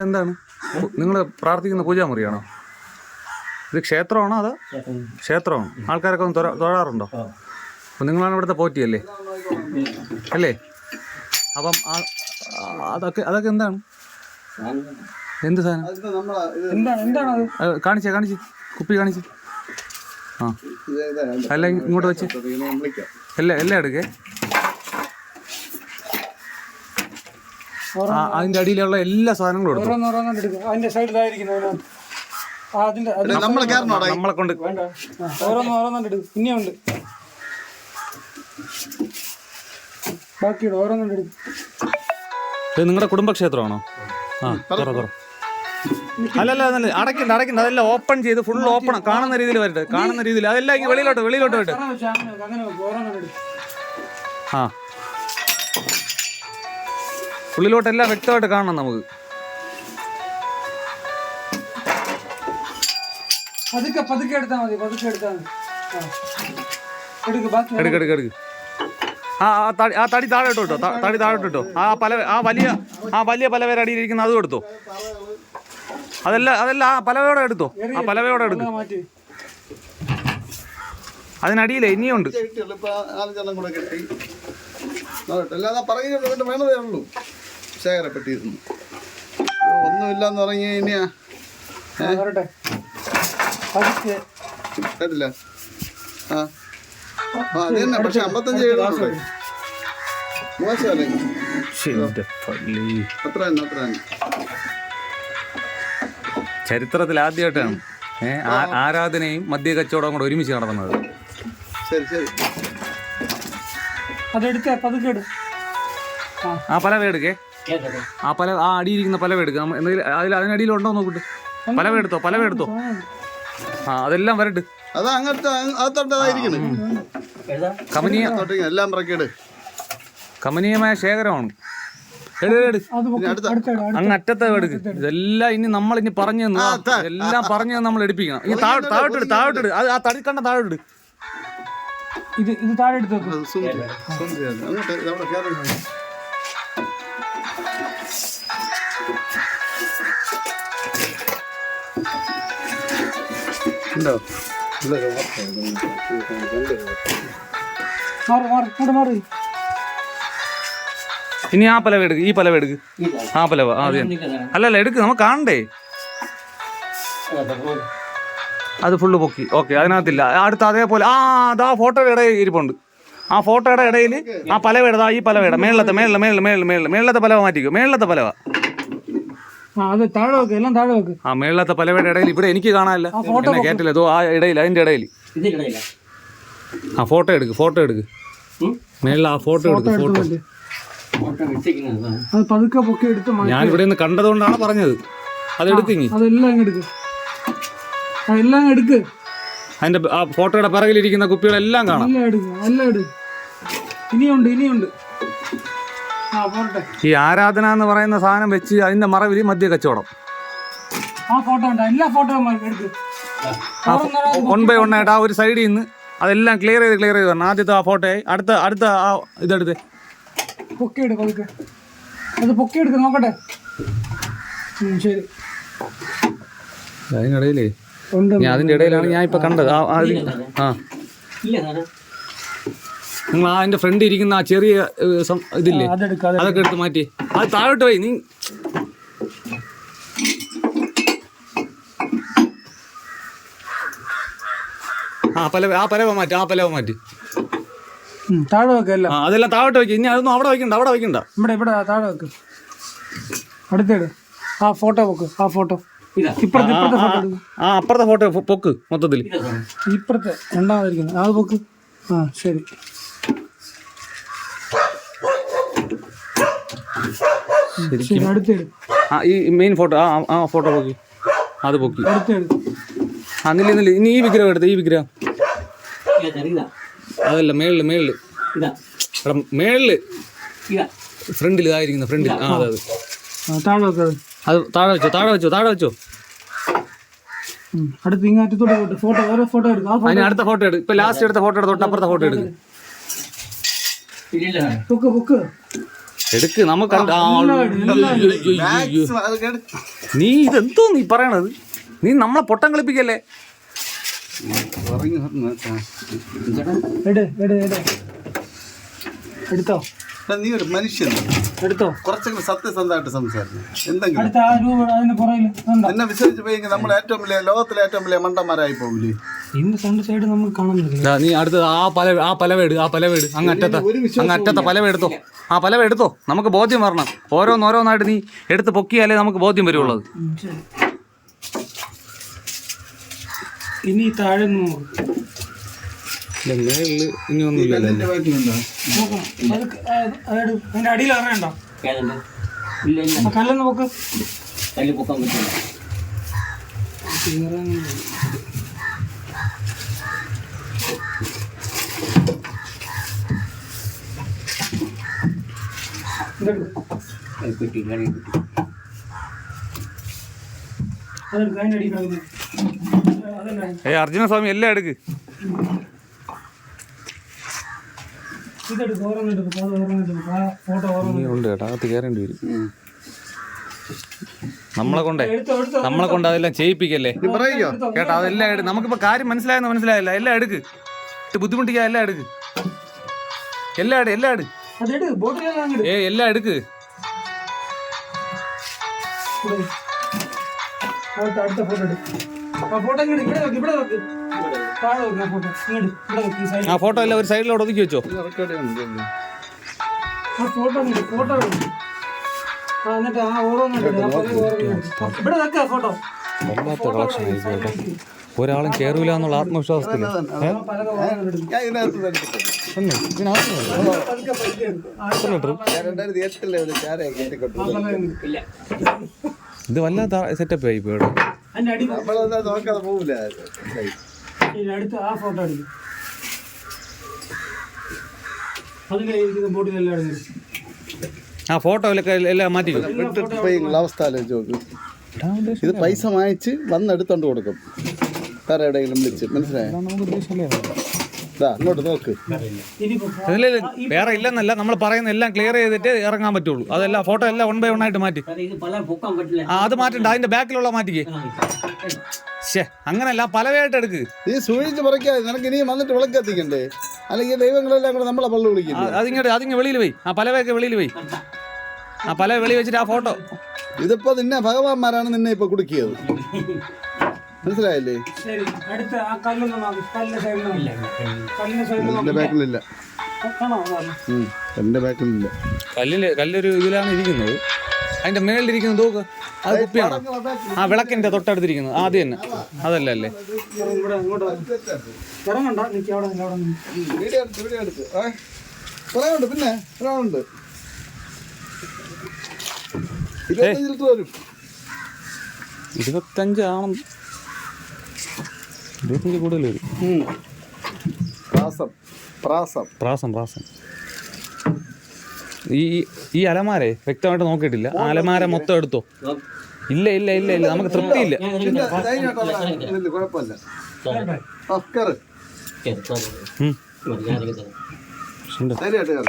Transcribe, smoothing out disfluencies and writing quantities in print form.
എന്താണ് നിങ്ങൾ പ്രാർത്ഥിക്കുന്ന പൂജാമുറിയാണോ? ഇത് ക്ഷേത്രമാണോ അതോ ക്ഷേത്രമാണോ? ആൾക്കാരൊക്കെ ഒന്ന് തൊഴാറുണ്ടോ? അപ്പം നിങ്ങളാണ് ഇവിടുത്തെ പോറ്റിയല്ലേ അല്ലേ? അപ്പം അതൊക്കെ എന്താണ്? എന്ത് സാധനം? കാണിച്ച് കുപ്പി കാണിച്ച്. ആ എല്ലാം ഇങ്ങോട്ട് വെച്ച് എല്ലാം എടുക്കേ. അതിന്റെ അടിയിലുള്ള എല്ലാ സാധനങ്ങളും എടുക്കും. നമ്മളെ കൊണ്ട് ഇനിയുണ്ട് ബാക്കിയുണ്ട് ഓരോന്നെടുക്കും. ഇത് നിങ്ങളുടെ കുടുംബക്ഷേത്രമാണോ? ആ തുറ അല്ലല്ല അടയ്ക്കണ്ട അതെല്ലാം ഓപ്പൺ ചെയ്ത് ഫുൾ ഓപ്പൺ കാണുന്ന രീതിയിൽ വരട്ടെ. കാണുന്ന രീതിയിൽ അതെല്ലാം ഇങ്ങനെ വെളിയിലോട്ട് വരട്ടെ. ആ ഉള്ളിലോട്ടെല്ലാം വ്യക്തമായിട്ട് കാണണം നമുക്ക്. പതുക്കെ എടുത്താൽ മതി. എടുക്ക്. ആ തടി താഴെ ഇട്ടോ. തടി താഴെ ഇട്ടോ. ആ വലിയ പലവേര അടിയിലിരിക്കുന്ന അതും എടുത്തോ. അതെല്ലാം ആ പലവയോടെ എടുത്തോ. ആ പലവയോടെ എടുക്കും. അതിനടിയിലേ ഇനിയുണ്ട്. ശേഖരപ്പെട്ടിരുന്നു ഒന്നുമില്ലെന്ന് പറഞ്ഞ് ഇനിയാ കേട്ടില്ല. അത് തന്നെ. പക്ഷെ 55 എഴുതുന്നുണ്ട്. മോശമല്ലേ? അത്ര തന്നെ ചരിത്രത്തിൽ ആദ്യമായിട്ടാണ് ആരാധനയും മദ്യ കച്ചവടവും കൂടെ ഒരുമിച്ച് നടന്നത്. ശരി ആ പലവ എടുക്കേ. ആ അടിയിരിക്കുന്ന പലവ എടുക്കുക. അതിനടിയിലുണ്ടോ നോക്കിട്ട് പലവ എടുത്തോ. ആ അതെല്ലാം വരട്ട്. അത് അങ്ങനത്തെ അകത്തോട്ടതായിരിക്കണം. എല്ലാം കമനീയമായ ശേഖരമാണ്. അങ്ങ് അറ്റത്തെ എടുക്ക്. ഇതെല്ലാം ഇനി നമ്മളിനി പറഞ്ഞു എല്ലാം പറഞ്ഞു നമ്മൾ എടുപ്പിക്കണം. ഇനി താഴോട്ടിട്. ആ തടിക്കണ്ട താഴോട്ടിട്. ഇത് താഴെ എടുത്തു. ഇനി ആ പലവ എടുക്ക്. ഈ പലവ എടുക്ക്. ആ പലവ അല്ലല്ല എടുക്ക്. നമുക്ക് കാണണ്ടേ. അത് ഫുള്ള് പൊക്കി. ഓക്കെ അതിനകത്തില്ല. അടുത്ത അതേപോലെ അതാ ഫോട്ടോയുടെ ഇടയിൽ ഇരിപ്പുണ്ട്. ആ ഫോട്ടോയുടെ ഇടയിൽ ആ പലവയുടെ ഈ പലവയുടെ മേളത്തെ പലവ മാറ്റിക്കോ. മേളത്തെ പലവ ആ മേളത്തെ പലവയുടെ ഇടയിൽ ഇവിടെ എനിക്ക് കാണാനില്ല. കേട്ടില്ല. അതോ ആ ഇടയിൽ അതിന്റെ ഇടയിൽ ആ ഫോട്ടോ എടുക്ക്. മേളിൽ ആ ഫോട്ടോ എടുക്ക്. ഞാൻ ഇവിടെ നിന്ന് കണ്ടതുകൊണ്ടാണ് പറഞ്ഞത്. അതെടുത്തിങ്ങി അതിന്റെ ആ ഫോട്ടോയുടെ പിറകിലിരിക്കുന്ന കുപ്പികളെല്ലാം കാണാം. ഇനിയുണ്ട്. ഈ ആരാധന എന്ന് പറയുന്ന സാധനം വെച്ച് അതിന്റെ മറവിൽ മദ്യ കച്ചവടം. വൺ ബൈ വൺ ആയിട്ട് ആ ഒരു സൈഡിൽ നിന്ന് അതെല്ലാം ക്ലിയർ ചെയ്ത് വരണം. ആദ്യത്തെ ആ ഫോട്ടോയായി അടുത്ത ആ ഇതെടുത്ത് പൊക്കിയെടുക്ക് നോക്കട്ടെ. ശരി. അതിനിടയിലേ അതിന്റെ ഇടയിലാണ് ഞാൻ ഇപ്പൊ കണ്ടത്. നിങ്ങൾ അതിന്റെ ഫ്രണ്ട് ഇരിക്കുന്ന ആ ചെറിയ ഇതില്ലേ അതൊക്കെ എടുത്ത് മാറ്റി. അത് താഴോട്ട് പോയി. നീ ആ പലവ മാറ്റി താഴെ വെക്കല്ല. അതെല്ലാം താഴോട്ട് വെക്കും. ഇനി അതൊന്നും അവിടെ വെക്കണ്ട. ഇവിടെ താഴെ വെക്ക്. അടുത്തേട് ആ ഫോട്ടോ വെക്ക്. ആ ഫോട്ടോ അപ്പുറത്തെ ഫോട്ടോ പൊക്ക്. മൊത്തത്തിൽ ഇപ്പുറത്തെ രണ്ടാമതായിരിക്കുന്നു. അത് പൊക്ക്. ആ ശരി. അടുത്തേട് ഈ മെയിൻ ഫോട്ടോ ആ ഫോട്ടോ പൊക്കി. അത് പൊക്കി. അടുത്തേട് നില്ല. ഇനി ഈ വിഗ്രഹം എടുത്ത്. ഈ വിഗ്രഹം അതല്ല മേളില് ഫ്രണ്ടിൽ ഇതായിരിക്കുന്ന ഫ്രണ്ടിൽ. അതെ അത് താഴെ വെച്ചോ. അടുത്ത് ഇങ്ങാറ്റത്തോട്ട് ഫോട്ടോ എടുക്കും. അതിന് അടുത്ത ഫോട്ടോ എടുക്കും. ഇപ്പൊ ലാസ്റ്റ് എടുത്ത ഫോട്ടോ തൊട്ട് അപ്പുറത്തെ ഫോട്ടോ എടുക്കും. എടുക്ക് നമുക്ക് കണ്ട് മാക്സിമം അത് കേട്. നീ ഇതെന്തോ നീ പറയണത്? നീ നമ്മളെ പൊട്ടം കളിപ്പിക്കല്ലേ? ഉറങ്ങി വന്ന് എടുത്തോ എടാ, നീ ഒരു മനുഷ്യൻ എടുത്തോ. കുറച്ചെങ്കിലും സത്യസന്ധമായിട്ട് സംസാരിക്കും. എന്തെങ്കിലും അടുത്ത ആ രൂപ അതിന് പുറകില് എന്താ എന്നെ വിശ്വസിച്ച് പോയെങ്കിൽ നമ്മൾ ഏറ്റവും വലിയ ലോകത്തിലെ ഏറ്റവും വലിയ മണ്ടന്മാരായി പോകില്ലേ? ഇന്ന് ഫ്രണ്ട് സൈഡ് നമുക്ക് കാണുന്നില്ല. നീ അടുത്ത് ആ പലവേട് അങ്ങറ്റത്തെ പലവ എടുത്തോ. ആ പലവ എടുത്തോ. നമുക്ക് ബോധ്യം വരണം. ഓരോന്നോരോന്നായിട്ട് നീ എടുത്ത് പൊക്കിയാലേ നമുക്ക് ബോധ്യം വരുള്ളത്. ഇനി താഴെ നോക്കും. മേളില് ഇനിയൊന്നുമില്ലല്ലോ. എന്റെ ബാക്കിലുണ്ടോ? അതിന്റെ അടിയിൽ അറിയണ്ടോ? കല്ലെന്ന് നോക്ക്. അതിന്റെ അടിയിൽ അർജുനസ്വാമി എല്ലാം എടുക്ക്. ഇതെടുക്കും. ഓരോന്നെടുക്കും. അത് ഓരോന്നെടുക്കും. ആ ഫോട്ടോ ഓരോന്ന് ഉണ്ട് കേട്ടോ. അകത്ത് കയറേണ്ടി വരും. നമ്മളെ കൊണ്ട് അതെല്ലാം ചെയ്യിപ്പിക്കല്ലേ നീ പറയോ? കേട്ടോ. അതെല്ലാം എടുക്ക്. നമുക്കിപ്പോ കാര്യം മനസ്സിലായില്ല. എല്ലാം എടുക്ക്. ബുദ്ധിമുട്ടിക്കാ. എല്ലാം എടുക്ക്. എല്ലാം എടുക്ക്. അതെടു. ബോട്ടിലെല്ലാം അങ്ങട് എല്ലാം എടുക്ക്. അടുത്ത ഫോട്ടോ എടുക്കും. ആ ഫോട്ടോ ഇങ്ങോട്ട് ഇവിടെ വെക്ക്. താഴെ വെക്ക്. ആ ഫോട്ടോ ഇങ്ങോട്ട് ഇവിടെ വെക്ക്. ഈ സൈഡ് ആ ഫോട്ടോ എല്ലാം ഒരു സൈഡിലോട്ട് ഒതുക്കി വെച്ചോ. ഇത് റെക്കോർഡ് ചെയ്യുന്നുണ്ട്. ആ ഫോട്ടോ എടുക്കും. ആ എന്നിട്ട് ആ ഓരോന്നിട്ട് ഇവിടെ വെക്ക ഫോട്ടോ. വല്ലാത്ത കളക്ഷൻ ആയിരിക്കും കേട്ടോ. ഒരാളും കയറൂല എന്നുള്ള ആത്മവിശ്വാസത്തിൽ ഞാൻ ഇതിനകത്ത് തന്നിട്ടുണ്ട്. ഞാൻ 2008 ഒരു ചാരയെ കയറ്റിക്കൊണ്ടു. ഇത് വല്ലാത്ത സെറ്റപ്പ് ആയി പോയി. അതിന്റെ അടി നമ്മളൊന്നും നോക്കാതെ പോവില്ല. അടുത്ത് ആ ഫോട്ടോ എടുക്കും. അതിന്റെ ബോട്ടിലെല്ലാം എടുക്കും. ആ ഫോട്ടോയിലൊക്കെ എല്ലാം മാറ്റിക്കും. വിട്ടിട്ട് പോയി അവസ്ഥ ആലോചിച്ച് നോക്ക്. ഇത് പൈസ വാങ്ങിച്ച് വന്നെടുത്തോണ്ട് കൊടുക്കും. വേറെ എവിടെയെങ്കിലും വിളിച്ച്. മനസ്സിലായോ? ഇതാ അങ്ങോട്ട് നോക്ക്. വേറെ ഇല്ലെന്നല്ല, നമ്മൾ പറയുന്ന എല്ലാം ക്ലിയർ ചെയ്തിട്ട് ഇറങ്ങാൻ പറ്റുള്ളൂ. അതെല്ലാം ഫോട്ടോ എല്ലാം 1 by 1 ആയിട്ട് മാറ്റി. അത് മാറ്റണ്ട. അതിന്റെ ബാക്കിലുള്ള മാറ്റിക്കേ. അങ്ങനല്ല, പലവയായിട്ട് എടുക്ക്. നീ സൂക്ഷിച്ച് പറിക്കാതെ. നിനക്ക് ഇനിയും വന്നിട്ട് വിളക്കെത്തിക്കണ്ടേ? അല്ലെങ്കിൽ ദൈവങ്ങളെല്ലാം കൂടെ നമ്മളെ പള്ളു വിളിക്കില്ലേ? അതിങ്ങ് വെളിയിൽ പോയി. ആ പലവയൊക്കെ വെളിയിൽ പോയി. ആ പല വെളി വെച്ചിട്ട് ആ ഫോട്ടോ. ഇതിപ്പോ നിന്നെ ഭഗവാന്മാരാണ് നിന്നെ ഇപ്പൊ കുടുക്കിയത്. മനസ്സിലായില്ലേ? അടുത്ത ആ കല്ലിന്റെ സൈഡിലില്ല. എന്റെ ബാക്കിലില്ല. എന്റെ ബാക്കിലില്ല. കല്ലൊരു ഇതിലാണ് ഇരിക്കുന്നത്. അതിന്റെ മേളിലിരിക്കുന്നത് നോക്ക്. അത് കുപ്പിയാണോ? ആ വിളക്കിന്റെ തൊട്ടടുത്തിരിക്കുന്നത് ആദ്യം തന്നെ. അതല്ലേ ഇറങ്ങണ്ട. നിക്ക് അവിടെ വീഡിയോ എടുത്ത് പറയാനുണ്ട്. പിന്നെ പറയാനുണ്ട്. 25 ലിറ്റർ വരും. 25 ആണം. 25 കൂടുതൽ വരും. പ്രാസം. ഈ അലമാരെ വ്യക്തമായിട്ട് നോക്കിയിട്ടില്ല. ആ അലമാര മൊത്തം എടുത്തോ. ഇല്ല നമുക്ക് തൃപ്തിയില്ല. കുഴപ്പമില്ല. ശരി.